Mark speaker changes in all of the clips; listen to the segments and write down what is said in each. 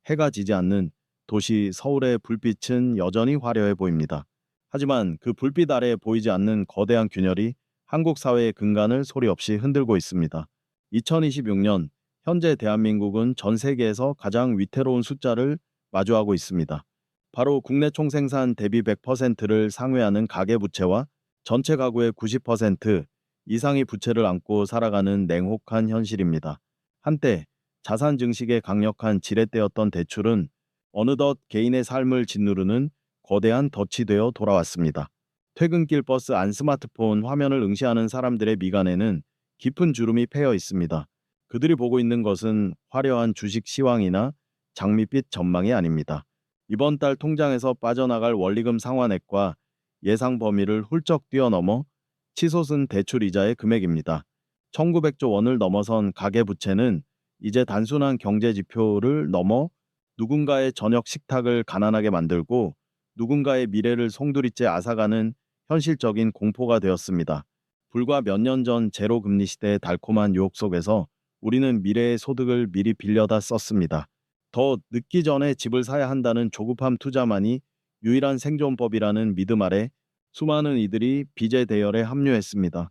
Speaker 1: 해가 지지 않는 도시 서울의 불빛은 여전히 화려해 보입니다. 하지만 그 불빛 아래에 보이지 않는 거대한 균열이 한국 사회의 근간을 소리 없이 흔들고 있습니다. 2026년 현재 대한민국은 전 세계에서 가장 위태로운 숫자를 마주하고 있습니다. 바로 국내 총생산 대비 100%를 상회하는 가계부채와 전체 가구의 90% 이상이 부채를 안고 살아가는 냉혹한 현실입니다. 한때 자산 증식의 강력한 지렛대였던 대출은 어느덧 개인의 삶을 짓누르는 거대한 덫이 되어 돌아왔습니다. 퇴근길 버스 안 스마트폰 화면을 응시하는 사람들의 미간에는 깊은 주름이 패여 있습니다. 그들이 보고 있는 것은 화려한 주식 시황이나 장밋빛 전망이 아닙니다. 이번 달 통장에서 빠져나갈 원리금 상환액과 예상 범위를 훌쩍 뛰어넘어 치솟은 대출 이자의 금액입니다. 1900조 원을 넘어선 가계부채는 이제 단순한 경제 지표를 넘어 누군가의 저녁 식탁을 가난하게 만들고 누군가의 미래를 송두리째 앗아가는 현실적인 공포가 되었습니다. 불과 몇 년 전 제로 금리 시대의 달콤한 유혹 속에서 우리는 미래의 소득을 미리 빌려다 썼습니다. 더 늦기 전에 집을 사야 한다는 조급함 투자만이 유일한 생존법이라는 믿음 아래 수많은 이들이 빚의 대열에 합류했습니다.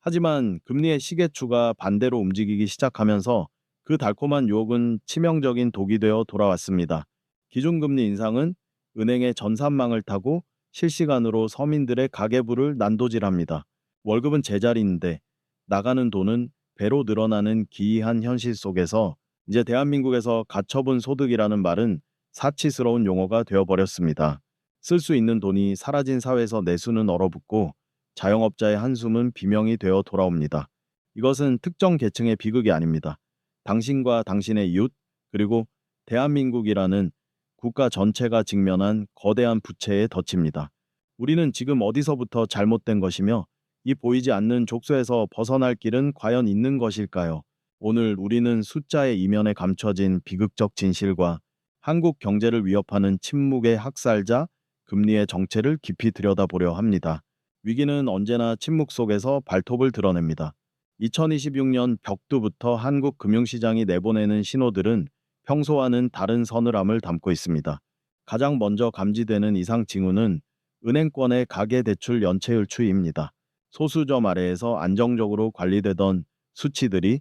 Speaker 1: 하지만 금리의 시계추가 반대로 움직이기 시작하면서 그 달콤한 유혹은 치명적인 독이 되어 돌아왔습니다. 기준금리 인상은 은행의 전산망을 타고 실시간으로 서민들의 가계부를 난도질합니다. 월급은 제자리인데 나가는 돈은 배로 늘어나는 기이한 현실 속에서 이제 대한민국에서 가처분 소득이라는 말은 사치스러운 용어가 되어버렸습니다. 쓸 수 있는 돈이 사라진 사회에서 내수는 얼어붙고 자영업자의 한숨은 비명이 되어 돌아옵니다. 이것은 특정 계층의 비극이 아닙니다. 당신과 당신의 이웃, 그리고 대한민국이라는 국가 전체가 직면한 거대한 부채의 덫입니다. 우리는 지금 어디서부터 잘못된 것이며 이 보이지 않는 족쇄에서 벗어날 길은 과연 있는 것일까요? 오늘 우리는 숫자의 이면에 감춰진 비극적 진실과 한국 경제를 위협하는 침묵의 학살자, 금리의 정체를 깊이 들여다보려 합니다. 위기는 언제나 침묵 속에서 발톱을 드러냅니다. 2026년 벽두부터 한국 금융시장이 내보내는 신호들은 평소와는 다른 서늘함을 담고 있습니다. 가장 먼저 감지되는 이상 징후는 은행권의 가계대출 연체율 추이입니다. 소수점 아래에서 안정적으로 관리되던 수치들이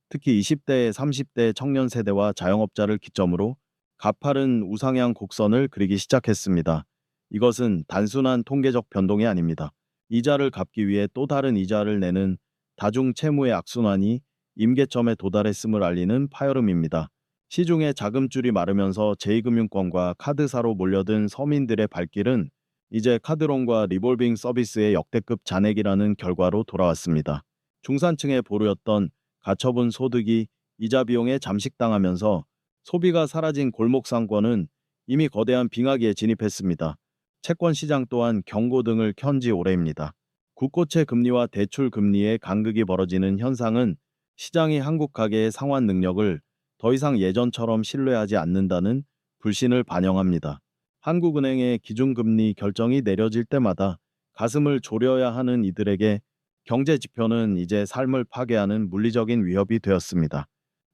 Speaker 1: 특히 20대, 30대 청년 세대와 자영업자를 기점으로 가파른 우상향 곡선을 그리기 시작했습니다. 이것은 단순한 통계적 변동이 아닙니다. 이자를 갚기 위해 또 다른 이자를 내는 다중 채무의 악순환이 임계점에 도달했음을 알리는 파열음입니다. 시중에 자금줄이 마르면서 제2금융권과 카드사로 몰려든 서민들의 발길은 이제 카드론과 리볼빙 서비스의 역대급 잔액이라는 결과로 돌아왔습니다. 중산층의 보루였던 가처분 소득이 이자 비용에 잠식당하면서 소비가 사라진 골목상권은 이미 거대한 빙하기에 진입했습니다. 채권 시장 또한 경고등을 켠 지 오래입니다. 국고채 금리와 대출 금리의 간극이 벌어지는 현상은 시장이 한국 가계의 상환 능력을 더 이상 예전처럼 신뢰하지 않는다는 불신을 반영합니다. 한국은행의 기준금리 결정이 내려질 때마다 가슴을 졸여야 하는 이들에게 경제 지표는 이제 삶을 파괴하는 물리적인 위협이 되었습니다.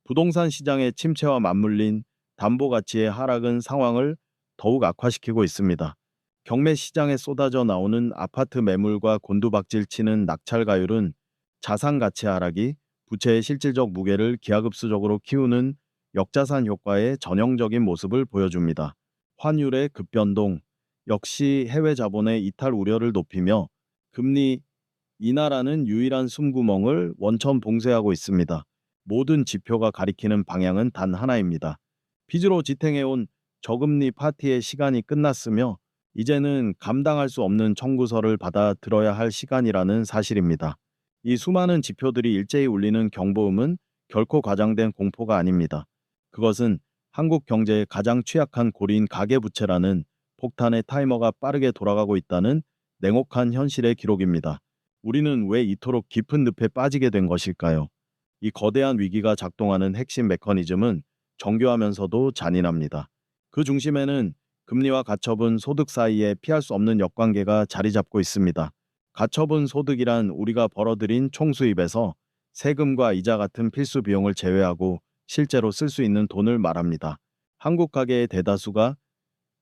Speaker 1: 부동산 시장의 침체와 맞물린 담보 가치의 하락은 상황을 더욱 악화시키고 있습니다. 경매 시장에 쏟아져 나오는 아파트 매물과 곤두박질 치는 낙찰가율은 자산 가치 하락이 부채의 실질적 무게를 기하급수적으로 키우는 역자산 효과의 전형적인 모습을 보여줍니다. 환율의 급변동 역시 해외 자본의 이탈 우려를 높이며 금리 인하라는 유일한 숨구멍을 원천 봉쇄하고 있습니다. 모든 지표가 가리키는 방향은 단 하나입니다. 빚으로 지탱해온 저금리 파티의 시간이 끝났으며 이제는 감당할 수 없는 청구서를 받아 들어야 할 시간이라는 사실입니다. 이 수많은 지표들이 일제히 울리는 경보음은 결코 과장된 공포가 아닙니다. 그것은 한국 경제의 가장 취약한 고리인 가계부채라는 폭탄의 타이머가 빠르게 돌아가고 있다는 냉혹한 현실의 기록입니다. 우리는 왜 이토록 깊은 늪에 빠지게 된 것일까요? 이 거대한 위기가 작동하는 핵심 메커니즘은 정교하면서도 잔인합니다. 그 중심에는 금리와 가처분 소득 사이에 피할 수 없는 역관계가 자리 잡고 있습니다. 가처분 소득이란 우리가 벌어들인 총수입에서 세금과 이자 같은 필수 비용을 제외하고 실제로 쓸 수 있는 돈을 말합니다. 한국 가계의 대다수가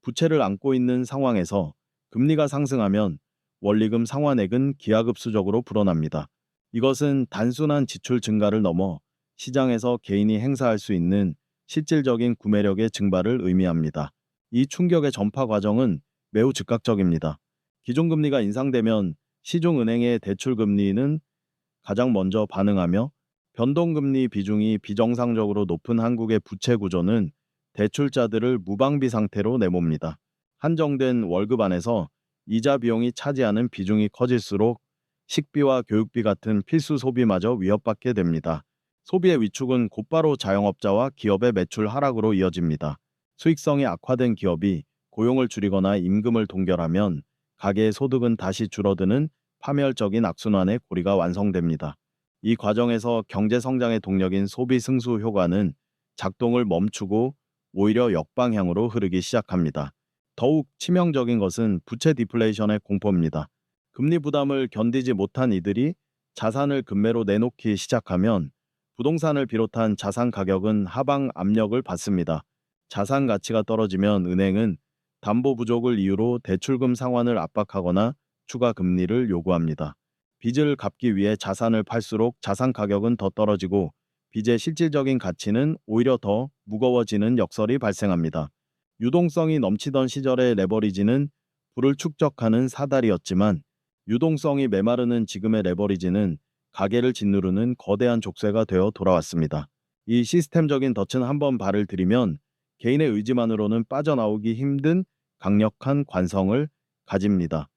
Speaker 1: 부채를 안고 있는 상황에서 금리가 상승하면 원리금 상환액은 기하급수적으로 불어납니다. 이것은 단순한 지출 증가를 넘어 시장에서 개인이 행사할 수 있는 실질적인 구매력의 증발을 의미합니다. 이 충격의 전파 과정은 매우 즉각적입니다. 기존금리가 인상되면 시중은행의 대출금리는 가장 먼저 반응하며 변동금리 비중이 비정상적으로 높은 한국의 부채 구조는 대출자들을 무방비 상태로 내몹니다. 한정된 월급 안에서 이자 비용이 차지하는 비중이 커질수록 식비와 교육비 같은 필수 소비마저 위협받게 됩니다. 소비의 위축은 곧바로 자영업자와 기업의 매출 하락으로 이어집니다. 수익성이 악화된 기업이 고용을 줄이거나 임금을 동결하면 가계의 소득은 다시 줄어드는 파멸적인 악순환의 고리가 완성됩니다. 이 과정에서 경제 성장의 동력인 소비 승수 효과는 작동을 멈추고 오히려 역방향으로 흐르기 시작합니다. 더욱 치명적인 것은 부채 디플레이션의 공포입니다. 금리 부담을 견디지 못한 이들이 자산을 금매로 내놓기 시작하면 부동산을 비롯한 자산 가격은 하방 압력을 받습니다. 자산 가치가 떨어지면 은행은 담보 부족을 이유로 대출금 상환을 압박하거나 추가 금리를 요구합니다. 빚을 갚기 위해 자산을 팔수록 자산 가격은 더 떨어지고 빚의 실질적인 가치는 오히려 더 무거워지는 역설이 발생합니다. 유동성이 넘치던 시절의 레버리지는 부를 축적하는 사다리였지만 유동성이 메마르는 지금의 레버리지는 가계를 짓누르는 거대한 족쇄가 되어 돌아왔습니다. 이 시스템적인 덫은 한번 발을 들이면 개인의 의지만으로는 빠져나오기 힘든 강력한 관성을 가집니다.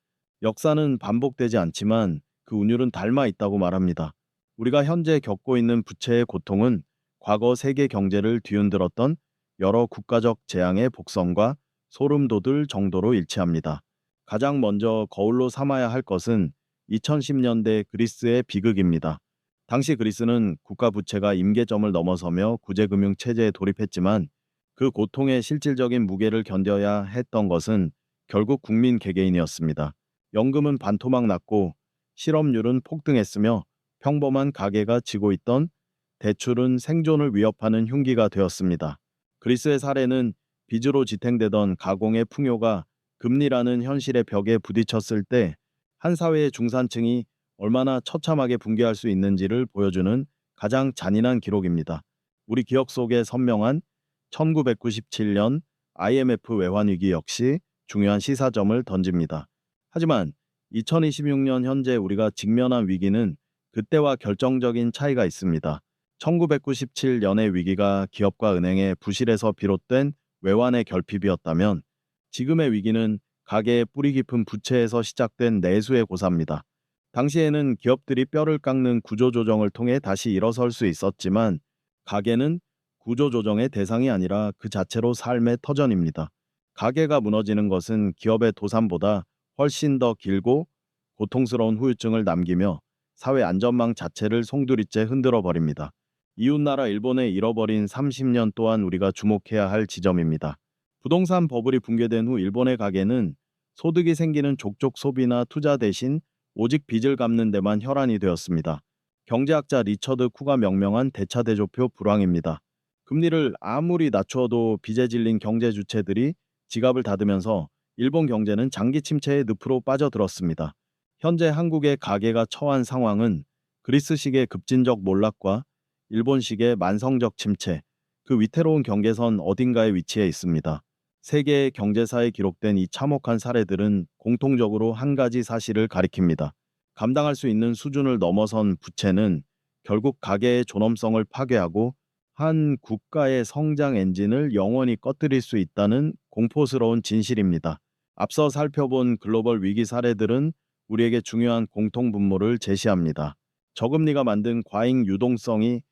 Speaker 1: 역사는 반복되지 않지만 그 운율은 닮아 있다고 말합니다. 우리가 현재 겪고 있는 부채의 고통은 과거 세계 경제를 뒤흔들었던 여러 국가적 재앙의 복선과 소름 돋을 정도로 일치합니다. 가장 먼저 거울로 삼아야 할 것은 2010년대 그리스의 비극입니다. 당시 그리스는 국가 부채가 임계점을 넘어서며 구제금융 체제에 돌입했지만 그 고통의 실질적인 무게를 견뎌야 했던 것은 결국 국민 개개인이었습니다. 연금은 반토막 났고 실업률은 폭등했으며 평범한 가게가 지고 있던 대출은 생존을 위협하는 흉기가 되었습니다. 그리스의 사례는 빚으로 지탱되던 가공의 풍요가 금리라는 현실의 벽에 부딪혔을 때 한 사회의 중산층이 얼마나 처참하게 붕괴할 수 있는지를 보여주는 가장 잔인한 기록입니다. 우리 기억 속에 선명한 1997년 IMF 외환위기 역시 중요한 시사점을 던집니다. 하지만 2026년 현재 우리가 직면한 위기는 그때와 결정적인 차이가 있습니다. 1997년의 위기가 기업과 은행의 부실에서 비롯된 외환의 결핍이었다면 지금의 위기는 가계의 뿌리 깊은 부채에서 시작된 내수의 고사입니다. 당시에는 기업들이 뼈를 깎는 구조조정을 통해 다시 일어설 수 있었지만 가계는 구조조정의 대상이 아니라 그 자체로 삶의 터전입니다. 가계가 무너지는 것은 기업의 도산보다 훨씬 더 길고 고통스러운 후유증을 남기며 사회 안전망 자체를 송두리째 흔들어 버립니다. 이웃나라 일본의 잃어버린 30년 또한 우리가 주목해야 할 지점입니다. 부동산 버블이 붕괴된 후 일본의 가계는 소득이 생기는 족족 소비나 투자 대신 오직 빚을 갚는 데만 혈안이 되었습니다. 경제학자 리처드 쿠가 명명한 대차대조표 불황입니다. 금리를 아무리 낮추어도 빚에 질린 경제 주체들이 지갑을 닫으면서 일본 경제는 장기 침체의 늪으로 빠져들었습니다. 현재 한국의 가계가 처한 상황은 그리스식의 급진적 몰락과 일본식의 만성적 침체, 그 위태로운 경계선 어딘가에 위치해 있습니다. 세계 경제사에 기록된 이 참혹한 사례들은 공통적으로 한 가지 사실을 가리킵니다. 감당할 수 있는 수준을 넘어선 부채는 결국 가계의 존엄성을 파괴하고 한 국가의 성장 엔진을 영원히 꺼뜨릴 수 있다는 공포스러운 진실입니다. 앞서 살펴본 글로벌 위기 사례들은 우리에게 중요한 공통분모를 제시합니다. 저금리가 만든 과잉 유동성이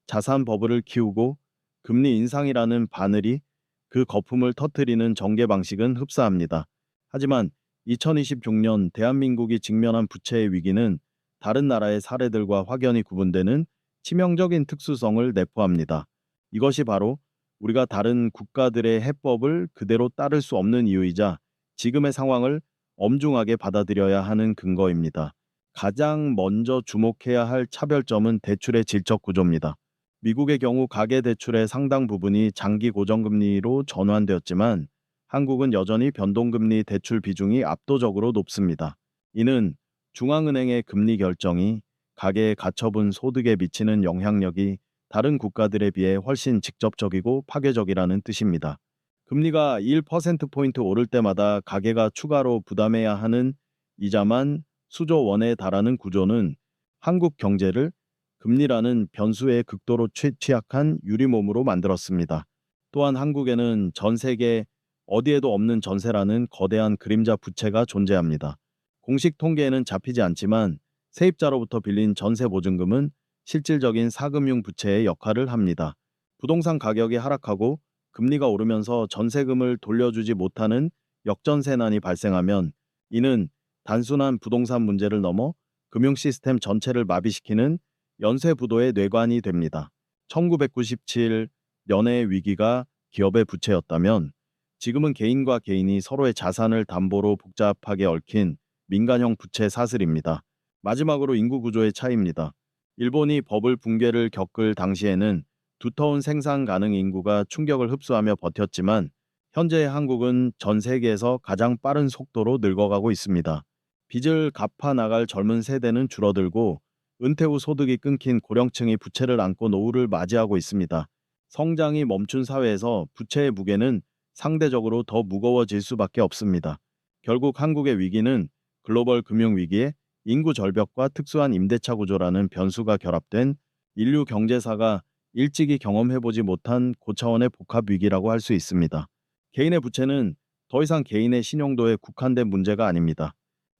Speaker 1: 자산 버블을 키우고 금리 인상이라는 바늘이 그 거품을 터뜨리는 전개 방식은 흡사합니다. 하지만 2026년 대한민국이 직면한 부채의 위기는 다른 나라의 사례들과 확연히 구분되는 치명적인 특수성을 내포합니다. 이것이 바로 우리가 다른 국가들의 해법을 그대로 따를 수 없는 이유이자 지금의 상황을 엄중하게 받아들여야 하는 근거입니다. 가장 먼저 주목해야 할 차별점은 대출의 질적 구조입니다. 미국의 경우 가계대출의 상당 부분이 장기 고정금리로 전환되었지만 한국은 여전히 변동금리 대출 비중이 압도적으로 높습니다. 이는 중앙은행의 금리 결정이 가계의 가처분 소득에 미치는 영향력이 다른 국가들에 비해 훨씬 직접적이고 파괴적이라는 뜻입니다. 금리가 1%포인트 오를 때마다 가계가 추가로 부담해야 하는 이자만 수조 원에 달하는 구조는 한국 경제를 금리라는 변수에 극도로 취약한 유리몸으로 만들었습니다. 또한 한국에는 전 세계 어디에도 없는 전세라는 거대한 그림자 부채가 존재합니다. 공식 통계에는 잡히지 않지만 세입자로부터 빌린 전세 보증금은 실질적인 사금융 부채의 역할을 합니다. 부동산 가격이 하락하고 금리가 오르면서 전세금을 돌려주지 못하는 역전세난이 발생하면 이는 단순한 부동산 문제를 넘어 금융 시스템 전체를 마비시키는 연쇄부도의 뇌관이 됩니다. 1997년의 위기가 기업의 부채였다면 지금은 개인과 개인이 서로의 자산을 담보로 복잡하게 얽힌 민간형 부채 사슬입니다. 마지막으로 인구 구조의 차이입니다. 일본이 버블 붕괴를 겪을 당시에는 두터운 생산 가능 인구가 충격을 흡수하며 버텼지만 현재의 한국은 전 세계에서 가장 빠른 속도로 늙어가고 있습니다. 빚을 갚아 나갈 젊은 세대는 줄어들고 은퇴 후 소득이 끊긴 고령층이 부채를 안고 노후를 맞이하고 있습니다. 성장이 멈춘 사회에서 부채의 무게는 상대적으로 더 무거워질 수밖에 없습니다. 결국 한국의 위기는 글로벌 금융 위기에 인구 절벽과 특수한 임대차 구조라는 변수가 결합된 인류 경제사가 일찍이 경험해보지 못한 고차원의 복합 위기라고 할 수 있습니다. 개인의 부채는 더 이상 개인의 신용도에 국한된 문제가 아닙니다.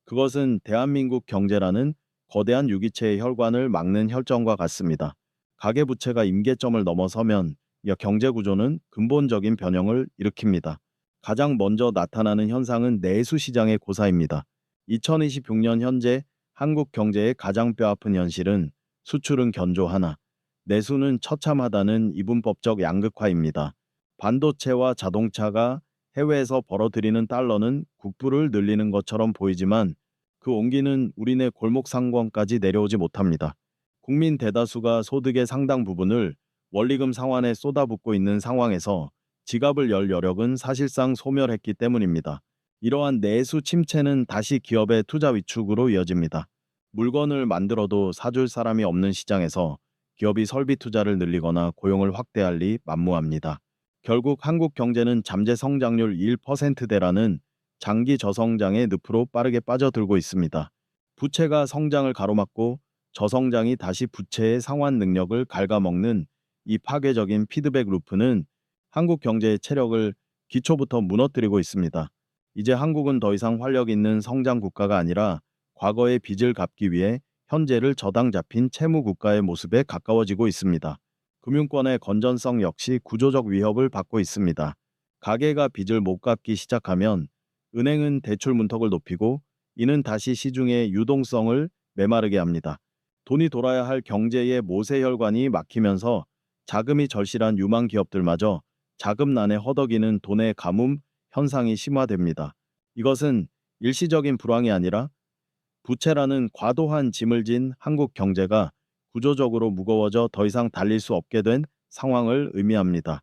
Speaker 1: 그것은 대한민국 경제라는 거대한 유기체의 혈관을 막는 혈전과 같습니다. 가계부채가 임계점을 넘어서면 이 경제 구조는 근본적인 변형을 일으킵니다. 가장 먼저 나타나는 현상은 내수 시장의 고사입니다. 2026년 현재 한국 경제의 가장 뼈아픈 현실은 수출은 견조하나 내수는 처참하다는 이분법적 양극화입니다. 반도체와 자동차가 해외에서 벌어들이는 달러는 국부를 늘리는 것처럼 보이지만 그 온기는 우리네 골목 상권까지 내려오지 못합니다. 국민 대다수가 소득의 상당 부분을 원리금 상환에 쏟아붓고 있는 상황에서 지갑을 열 여력은 사실상 소멸했기 때문입니다. 이러한 내수 침체는 다시 기업의 투자 위축으로 이어집니다. 물건을 만들어도 사줄 사람이 없는 시장에서 기업이 설비 투자를 늘리거나 고용을 확대할 리 만무합니다. 결국 한국 경제는 잠재 성장률 1%대라는 장기 저성장의 늪으로 빠르게 빠져들고 있습니다. 부채가 성장을 가로막고 저성장이 다시 부채의 상환 능력을 갉아먹는 이 파괴적인 피드백 루프는 한국 경제의 체력을 기초부터 무너뜨리고 있습니다. 이제 한국은 더 이상 활력 있는 성장 국가가 아니라 과거의 빚을 갚기 위해 현재를 저당 잡힌 채무 국가의 모습에 가까워지고 있습니다. 금융권의 건전성 역시 구조적 위협을 받고 있습니다. 가계가 빚을 못 갚기 시작하면 은행은 대출 문턱을 높이고 이는 다시 시중의 유동성을 메마르게 합니다. 돈이 돌아야 할 경제의 모세혈관이 막히면서 자금이 절실한 유망 기업들마저 자금난에 허덕이는 돈의 가뭄 현상이 심화됩니다. 이것은 일시적인 불황이 아니라 부채라는 과도한 짐을 진 한국 경제가 구조적으로 무거워져 더 이상 달릴 수 없게 된 상황을 의미합니다.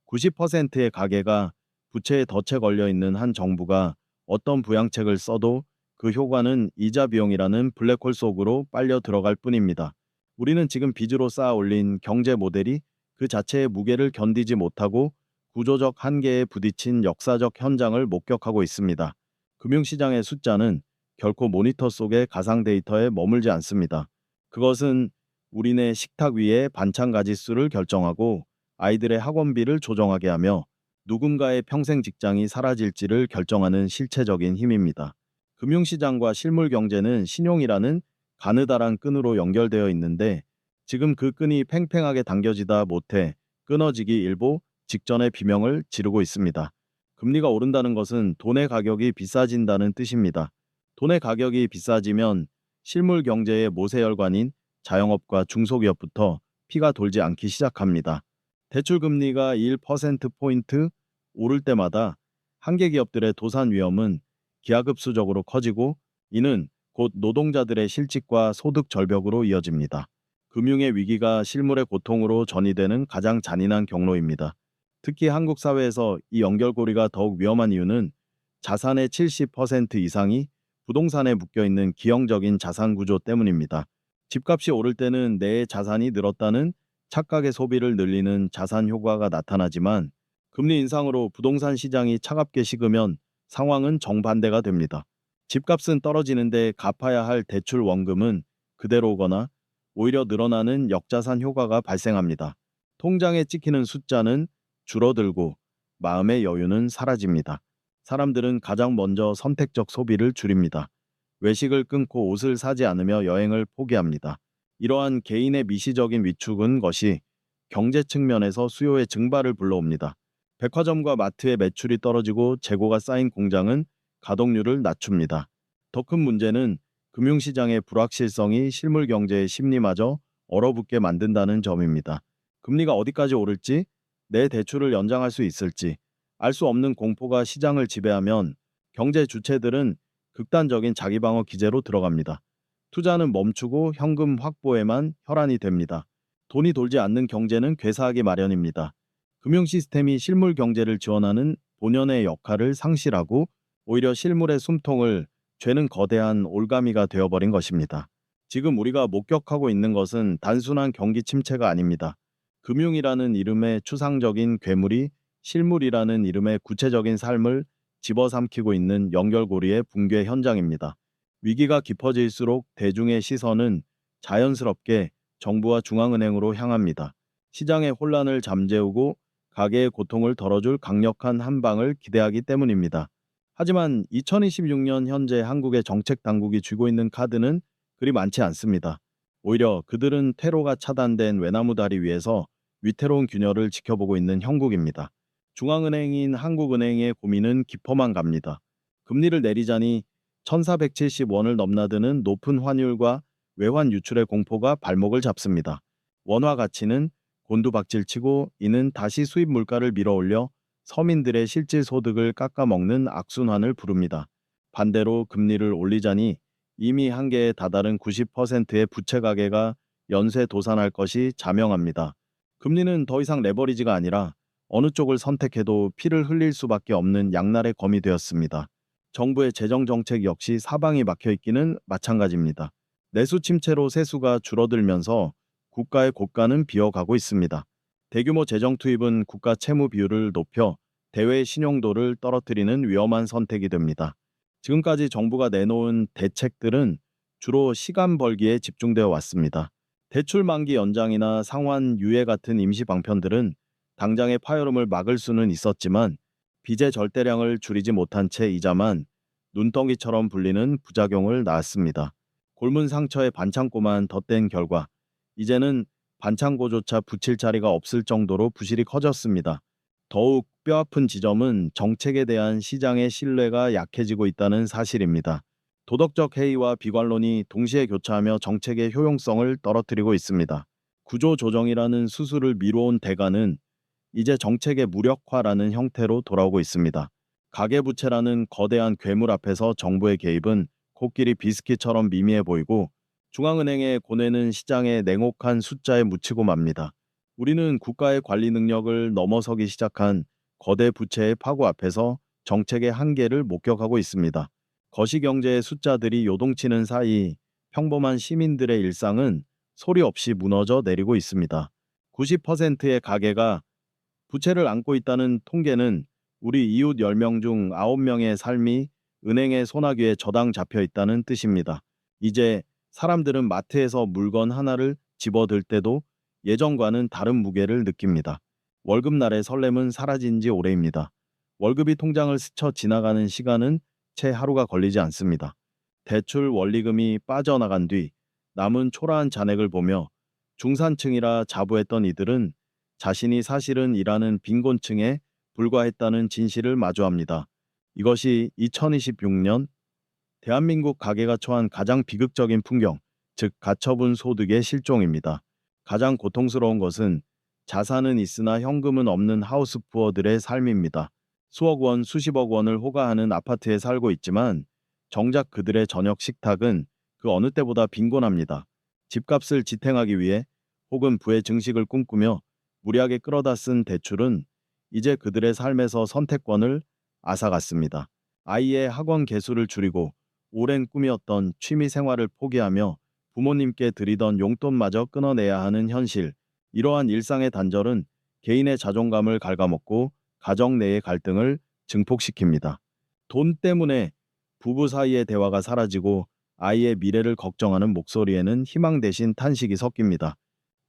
Speaker 1: 90%의 가계가 부채에 덫에 걸려 있는 한 정부가 어떤 부양책을 써도 그 효과는 이자 비용이라는 블랙홀 속으로 빨려 들어갈 뿐입니다. 우리는 지금 빚으로 쌓아 올린 경제 모델이 그 자체의 무게를 견디지 못하고 구조적 한계에 부딪힌 역사적 현장을 목격하고 있습니다. 금융시장의 숫자는 결코 모니터 속의 가상 데이터에 머물지 않습니다. 그것은 우리네 식탁 위의 반찬 가짓수를 결정하고 아이들의 학원비를 조정하게 하며 누군가의 평생 직장이 사라질지를 결정하는 실체적인 힘입니다. 금융시장과 실물 경제는 신용이라는 가느다란 끈으로 연결되어 있는데 지금 그 끈이 팽팽하게 당겨지다 못해 끊어지기 일보 직전의 비명을 지르고 있습니다. 금리가 오른다는 것은 돈의 가격이 비싸진다는 뜻입니다. 돈의 가격이 비싸지면 실물 경제의 모세혈관인 자영업과 중소기업부터 피가 돌지 않기 시작합니다. 대출 금리가 1%포인트 오를 때마다 한계 기업들의 도산 위험은 기하급수적으로 커지고 이는 곧 노동자들의 실직과 소득 절벽으로 이어집니다. 금융의 위기가 실물의 고통으로 전이되는 가장 잔인한 경로입니다. 특히 한국 사회에서 이 연결고리가 더욱 위험한 이유는 자산의 70% 이상이 부동산에 묶여 있는 기형적인 자산 구조 때문입니다. 집값이 오를 때는 내 자산이 늘었다는 착각의 소비를 늘리는 자산 효과가 나타나지만 금리 인상으로 부동산 시장이 차갑게 식으면 상황은 정반대가 됩니다. 집값은 떨어지는데 갚아야 할 대출 원금은 그대로 오거나 오히려 늘어나는 역자산 효과가 발생합니다. 통장에 찍히는 숫자는 줄어들고 마음의 여유는 사라집니다. 사람들은 가장 먼저 선택적 소비를 줄입니다. 외식을 끊고 옷을 사지 않으며 여행을 포기합니다. 이러한 개인의 미시적인 위축은 것이 경제 측면에서 수요의 증발을 불러옵니다. 백화점과 마트의 매출이 떨어지고 재고가 쌓인 공장은 가동률을 낮춥니다. 더 큰 문제는 금융시장의 불확실성이 실물 경제의 심리마저 얼어붙게 만든다는 점입니다. 금리가 어디까지 오를지, 내 대출을 연장할 수 있을지 알 수 없는 공포가 시장을 지배하면 경제 주체들은 극단적인 자기방어 기제로 들어갑니다. 투자는 멈추고 현금 확보에만 혈안이 됩니다. 돈이 돌지 않는 경제는 괴사하기 마련입니다. 금융 시스템이 실물 경제를 지원하는 본연의 역할을 상실하고 오히려 실물의 숨통을 죄는 거대한 올가미가 되어버린 것입니다. 지금 우리가 목격하고 있는 것은 단순한 경기 침체가 아닙니다. 금융이라는 이름의 추상적인 괴물이 실물이라는 이름의 구체적인 삶을 집어삼키고 있는 연결고리의 붕괴 현장입니다. 위기가 깊어질수록 대중의 시선은 자연스럽게 정부와 중앙은행으로 향합니다. 시장의 혼란을 잠재우고 가계의 고통을 덜어줄 강력한 한방을 기대하기 때문입니다. 하지만 2026년 현재 한국의 정책 당국이 쥐고 있는 카드는 그리 많지 않습니다. 오히려 그들은 퇴로가 차단된 외나무 다리 위에서 위태로운 균열을 지켜보고 있는 형국입니다. 중앙은행인 한국은행의 고민은 깊어만 갑니다. 금리를 내리자니 1470원을 넘나드는 높은 환율과 외환 유출의 공포가 발목을 잡습니다. 원화 가치는 곤두박질치고 이는 다시 수입 물가를 밀어올려 서민들의 실질 소득을 깎아먹는 악순환을 부릅니다. 반대로 금리를 올리자니 이미 한계에 다다른 90%의 부채 가계가 연쇄 도산할 것이 자명합니다. 금리는 더 이상 레버리지가 아니라 어느 쪽을 선택해도 피를 흘릴 수밖에 없는 양날의 검이 되었습니다. 정부의 재정 정책 역시 사방이 막혀 있기는 마찬가지입니다. 내수 침체로 세수가 줄어들면서 국가의 고가는 비어가고 있습니다. 대규모 재정 투입은 국가 채무 비율을 높여 대외 신용도를 떨어뜨리는 위험한 선택이 됩니다. 지금까지 정부가 내놓은 대책들은 주로 시간 벌기에 집중되어 왔습니다. 대출 만기 연장이나 상환 유예 같은 임시 방편들은 당장의 파열음을 막을 수는 있었지만 빚의 절대량을 줄이지 못한 채 이자만 눈덩이처럼 불리는 부작용을 낳았습니다. 곪은 상처에 반창고만 덧댄 결과 이제는 반창고조차 붙일 자리가 없을 정도로 부실이 커졌습니다. 더욱 뼈아픈 지점은 정책에 대한 시장의 신뢰가 약해지고 있다는 사실입니다. 도덕적 해이와 비관론이 동시에 교차하며 정책의 효용성을 떨어뜨리고 있습니다. 구조조정이라는 수술을 미뤄온 대가는 이제 정책의 무력화라는 형태로 돌아오고 있습니다. 가계부채라는 거대한 괴물 앞에서 정부의 개입은 코끼리 비스킷처럼 미미해 보이고 중앙은행의 고뇌는 시장의 냉혹한 숫자에 묻히고 맙니다. 우리는 국가의 관리 능력을 넘어서기 시작한 거대 부채의 파고 앞에서 정책의 한계를 목격하고 있습니다. 거시경제의 숫자들이 요동치는 사이 평범한 시민들의 일상은 소리 없이 무너져 내리고 있습니다. 90%의 가계가 부채를 안고 있다는 통계는 우리 이웃 10명 중 9명의 삶이 은행의 소나기에 저당 잡혀 있다는 뜻입니다. 이제 사람들은 마트에서 물건 하나를 집어들 때도 예전과는 다른 무게를 느낍니다. 월급날의 설렘은 사라진 지 오래입니다. 월급이 통장을 스쳐 지나가는 시간은 채 하루가 걸리지 않습니다. 대출 원리금이 빠져나간 뒤 남은 초라한 잔액을 보며 중산층이라 자부했던 이들은 자신이 사실은 일하는 빈곤층에 불과했다는 진실을 마주합니다. 이것이 2026년 대한민국 가계가 처한 가장 비극적인 풍경, 즉 가처분 소득의 실종입니다. 가장 고통스러운 것은 자산은 있으나 현금은 없는 하우스푸어들의 삶입니다. 수억 원, 수십억 원을 호가하는 아파트에 살고 있지만 정작 그들의 저녁 식탁은 그 어느 때보다 빈곤합니다. 집값을 지탱하기 위해 혹은 부의 증식을 꿈꾸며 무리하게 끌어다 쓴 대출은 이제 그들의 삶에서 선택권을 앗아갔습니다. 아이의 학원 개수를 줄이고 오랜 꿈이었던 취미 생활을 포기하며 부모님께 드리던 용돈마저 끊어내야 하는 현실. 이러한 일상의 단절은 개인의 자존감을 갉아먹고 가정 내의 갈등을 증폭시킵니다. 돈 때문에 부부 사이의 대화가 사라지고 아이의 미래를 걱정하는 목소리에는 희망 대신 탄식이 섞입니다.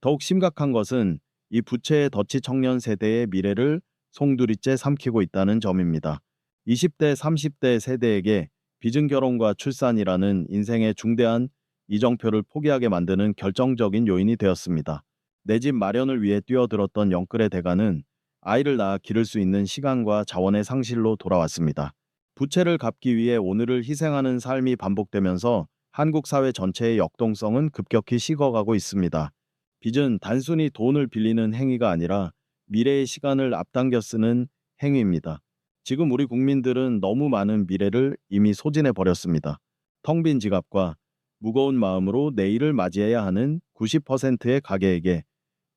Speaker 1: 더욱 심각한 것은 이 부채의 덫이 청년 세대의 미래를 송두리째 삼키고 있다는 점입니다. 20대, 30대 세대에게 빚은 결혼과 출산이라는 인생의 중대한 이정표를 포기하게 만드는 결정적인 요인이 되었습니다. 내 집 마련을 위해 뛰어들었던 영끌의 대가는 아이를 낳아 기를 수 있는 시간과 자원의 상실로 돌아왔습니다. 부채를 갚기 위해 오늘을 희생하는 삶이 반복되면서 한국 사회 전체의 역동성은 급격히 식어가고 있습니다. 빚은 단순히 돈을 빌리는 행위가 아니라 미래의 시간을 앞당겨 쓰는 행위입니다. 지금 우리 국민들은 너무 많은 미래를 이미 소진해 버렸습니다. 텅 빈 지갑과 무거운 마음으로 내일을 맞이해야 하는 90%의 가계에게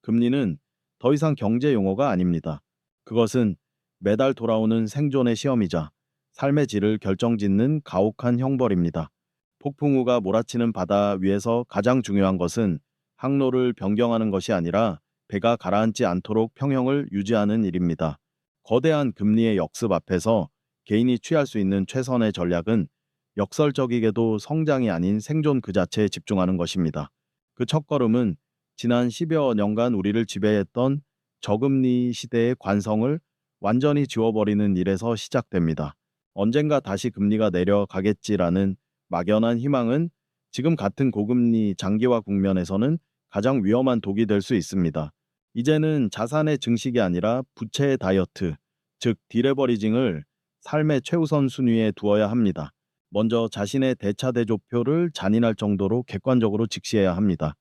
Speaker 1: 금리는 더 이상 경제 용어가 아닙니다. 그것은 매달 돌아오는 생존의 시험이자 삶의 질을 결정짓는 가혹한 형벌입니다. 폭풍우가 몰아치는 바다 위에서 가장 중요한 것은 항로를 변경하는 것이 아니라 배가 가라앉지 않도록 평형을 유지하는 일입니다. 거대한 금리의 역습 앞에서 개인이 취할 수 있는 최선의 전략은 역설적이게도 성장이 아닌 생존 그 자체에 집중하는 것입니다. 그 첫걸음은 지난 10여 년간 우리를 지배했던 저금리 시대의 관성을 완전히 지워버리는 일에서 시작됩니다. 언젠가 다시 금리가 내려가겠지라는 막연한 희망은 지금 같은 고금리 장기화 국면에서는 가장 위험한 독이 될 수 있습니다. 이제는 자산의 증식이 아니라 부채의 다이어트, 즉 디레버리징을 삶의 최우선 순위에 두어야 합니다. 먼저 자신의 대차대조표를 잔인할 정도로 객관적으로 직시해야 합니다.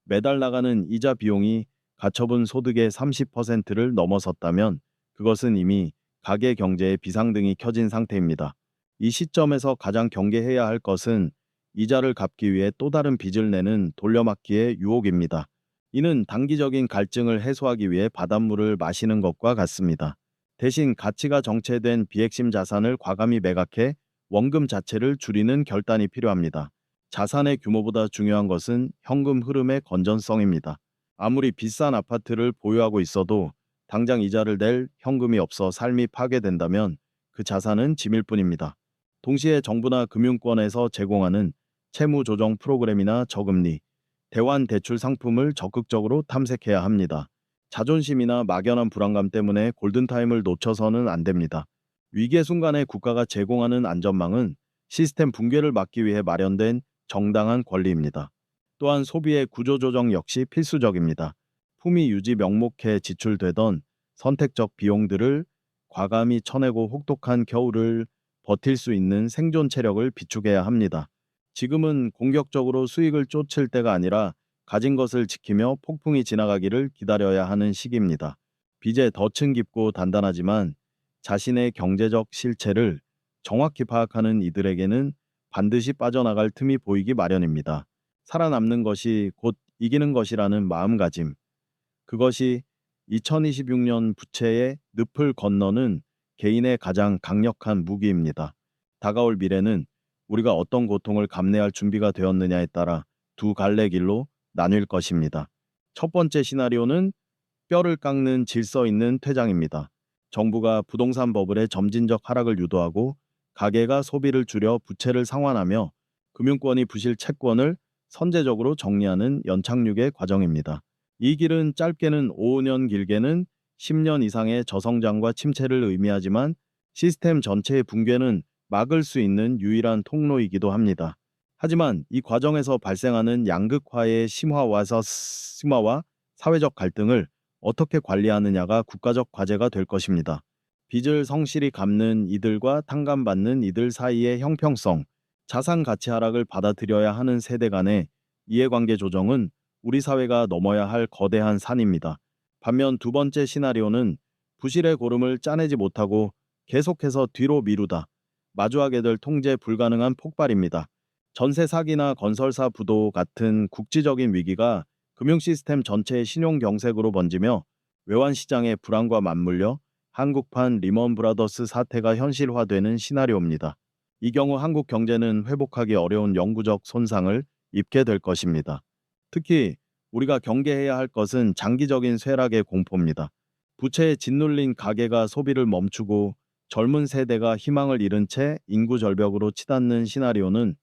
Speaker 1: 매달 나가는 이자 비용이 가처분 소득의 30%를 넘어섰다면 그것은 이미 가계 경제의 비상등이 켜진 상태입니다. 이 시점에서 가장 경계해야 할 것은 이자를 갚기 위해 또 다른 빚을 내는 돌려막기의 유혹입니다. 이는 단기적인 갈증을 해소하기 위해 바닷물을 마시는 것과 같습니다. 대신 가치가 정체된 비핵심 자산을 과감히 매각해 원금 자체를 줄이는 결단이 필요합니다. 자산의 규모보다 중요한 것은 현금 흐름의 건전성입니다. 아무리 비싼 아파트를 보유하고 있어도 당장 이자를 낼 현금이 없어 삶이 파괴된다면 그 자산은 짐일 뿐입니다. 동시에 정부나 금융권에서 제공하는 채무 조정 프로그램이나 저금리, 대환 대출 상품을 적극적으로 탐색해야 합니다. 자존심이나 막연한 불안감 때문에 골든타임을 놓쳐서는 안 됩니다. 위기의 순간에 국가가 제공하는 안전망은 시스템 붕괴를 막기 위해 마련된 정당한 권리입니다. 또한 소비의 구조조정 역시 필수적입니다. 품위 유지 명목해 지출되던 선택적 비용들을 과감히 쳐내고 혹독한 겨울을 버틸 수 있는 생존 체력을 비축해야 합니다. 지금은 공격적으로 수익을 쫓을 때가 아니라 가진 것을 지키며 폭풍이 지나가기를 기다려야 하는 시기입니다. 빚의 덫은 깊고 단단하지만 자신의 경제적 실체를 정확히 파악하는 이들에게는 반드시 빠져나갈 틈이 보이기 마련입니다. 살아남는 것이 곧 이기는 것이라는 마음가짐. 그것이 2026년 부채의 늪을 건너는 개인의 가장 강력한 무기입니다. 다가올 미래는 우리가 어떤 고통을 감내할 준비가 되었느냐에 따라 두 갈래 길로 나뉠 것입니다. 첫 번째 시나리오는 뼈를 깎는 질서 있는 퇴장입니다. 정부가 부동산 버블의 점진적 하락을 유도하고 가계가 소비를 줄여 부채를 상환하며 금융권이 부실 채권을 선제적으로 정리하는 연착륙의 과정입니다. 이 길은 짧게는 5년, 길게는 10년 이상의 저성장과 침체를 의미하지만 시스템 전체의 붕괴는 막을 수 있는 유일한 통로이기도 합니다. 하지만 이 과정에서 발생하는 양극화의 심화와 사회적 갈등을 어떻게 관리하느냐가 국가적 과제가 될 것입니다. 빚을 성실히 갚는 이들과 탕감받는 이들 사이의 형평성, 자산 가치 하락을 받아들여야 하는 세대 간의 이해관계 조정은 우리 사회가 넘어야 할 거대한 산입니다. 반면 두 번째 시나리오는 부실의 고름을 짜내지 못하고 계속해서 뒤로 미루다 마주하게 될 통제 불가능한 폭발입니다. 전세 사기나 건설사 부도 같은 국지적인 위기가 금융 시스템 전체의 신용 경색으로 번지며 외환 시장의 불안과 맞물려 한국판 리먼 브라더스 사태가 현실화되는 시나리오입니다. 이 경우 한국 경제는 회복하기 어려운 영구적 손상을 입게 될 것입니다. 특히 우리가 경계해야 할 것은 장기적인 쇠락의 공포입니다. 부채에 짓눌린 가계가 소비를 멈추고 젊은 세대가 희망을 잃은 채 인구 절벽으로 치닫는 시나리오는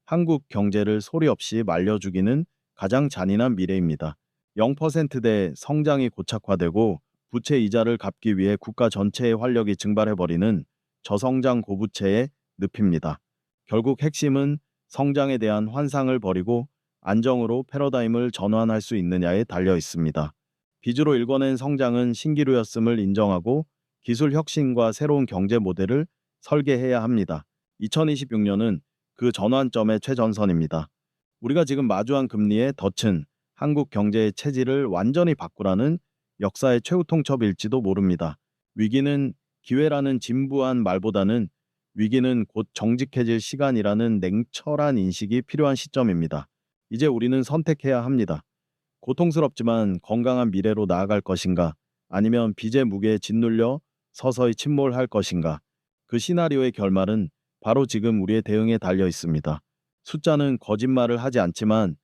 Speaker 1: 한국 경제를 소리 없이 말려 죽이는 가장 잔인한 미래입니다. 0%대 성장이 고착화되고 부채 이자를 갚기 위해 국가 전체의 활력이 증발해버리는 저성장 고부채의 늪입니다. 결국 핵심은 성장에 대한 환상을 버리고 안정으로 패러다임을 전환할 수 있느냐에 달려 있습니다. 빚으로 일궈낸 성장은 신기루였음을 인정하고 기술 혁신과 새로운 경제 모델을 설계해야 합니다. 2026년은 그 전환점의 최전선입니다. 우리가 지금 마주한 금리의 덫은 한국 경제의 체질을 완전히 바꾸라는 역사의 최후 통첩일지도 모릅니다. 위기는 기회라는 진부한 말보다는 위기는 곧 정직해질 시간이라는 냉철한 인식이 필요한 시점입니다. 이제 우리는 선택해야 합니다. 고통스럽지만 건강한 미래로 나아갈 것인가, 아니면 빚의 무게에 짓눌려 서서히 침몰할 것인가. 그 시나리오의 결말은 바로 지금 우리의 대응에 달려 있습니다. 숫자는 거짓말을 하지 않지만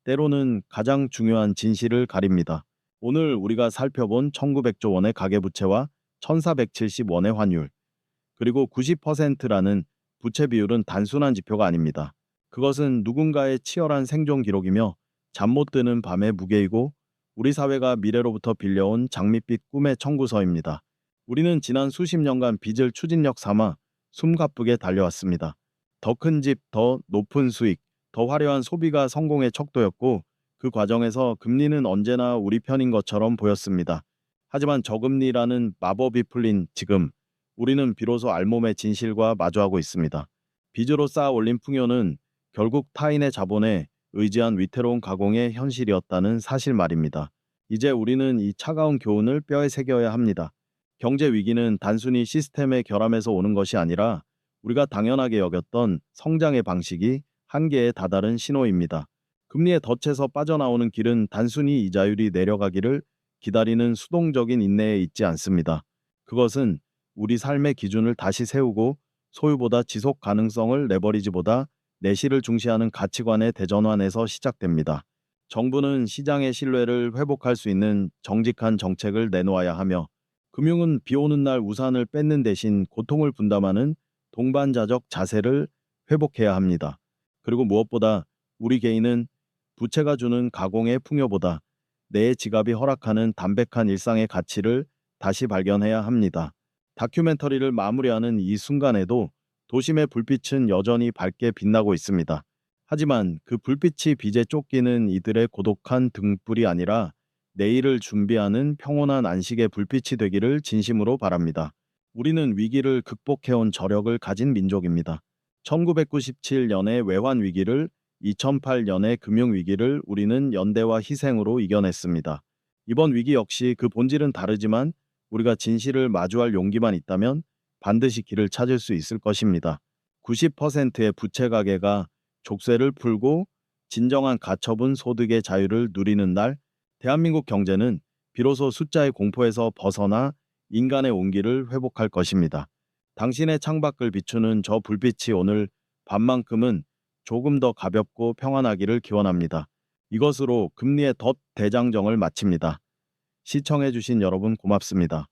Speaker 1: 때로는 가장 중요한 진실을 가립니다. 오늘 우리가 살펴본 1900조 원의 가계부채와 1470원의 환율, 그리고 90%라는 부채 비율은 단순한 지표가 아닙니다. 그것은 누군가의 치열한 생존 기록이며 잠 못 드는 밤의 무게이고 우리 사회가 미래로부터 빌려온 장밋빛 꿈의 청구서입니다. 우리는 지난 수십 년간 빚을 추진력 삼아 숨가쁘게 달려왔습니다. 더 큰 집, 더 높은 수익, 더 화려한 소비가 성공의 척도였고 그 과정에서 금리는 언제나 우리 편인 것처럼 보였습니다. 하지만 저금리라는 마법이 풀린 지금 우리는 비로소 알몸의 진실과 마주하고 있습니다. 빚으로 쌓아 올린 풍요는 결국 타인의 자본에 의지한 위태로운 가공의 현실이었다는 사실 말입니다. 이제 우리는 이 차가운 교훈을 뼈에 새겨야 합니다. 경제 위기는 단순히 시스템의 결함에서 오는 것이 아니라 우리가 당연하게 여겼던 성장의 방식이 한계에 다다른 신호입니다. 금리의 덫에서 빠져나오는 길은 단순히 이자율이 내려가기를 기다리는 수동적인 인내에 있지 않습니다. 그것은 우리 삶의 기준을 다시 세우고 소유보다 지속 가능성을 내버리지보다 내실을 중시하는 가치관의 대전환에서 시작됩니다. 정부는 시장의 신뢰를 회복할 수 있는 정직한 정책을 내놓아야 하며 금융은 비 오는 날 우산을 뺏는 대신 고통을 분담하는 동반자적 자세를 회복해야 합니다. 그리고 무엇보다 우리 개인은 부채가 주는 가공의 풍요보다 내 지갑이 허락하는 담백한 일상의 가치를 다시 발견해야 합니다. 다큐멘터리를 마무리하는 이 순간에도 도심의 불빛은 여전히 밝게 빛나고 있습니다. 하지만 그 불빛이 빚에 쫓기는 이들의 고독한 등불이 아니라 내일을 준비하는 평온한 안식의 불빛이 되기를 진심으로 바랍니다. 우리는 위기를 극복해온 저력을 가진 민족입니다. 1997년의 외환 위기를, 2008년의 금융 위기를 우리는 연대와 희생으로 이겨냈습니다. 이번 위기 역시 그 본질은 다르지만 우리가 진실을 마주할 용기만 있다면 반드시 길을 찾을 수 있을 것입니다. 90%의 부채 가계가 족쇄를 풀고 진정한 가처분 소득의 자유를 누리는 날, 대한민국 경제는 비로소 숫자의 공포에서 벗어나 인간의 온기를 회복할 것입니다. 당신의 창밖을 비추는 저 불빛이 오늘 밤만큼은 조금 더 가볍고 평안하기를 기원합니다. 이것으로 금리의 덫 대장정을 마칩니다. 시청해주신 여러분 고맙습니다.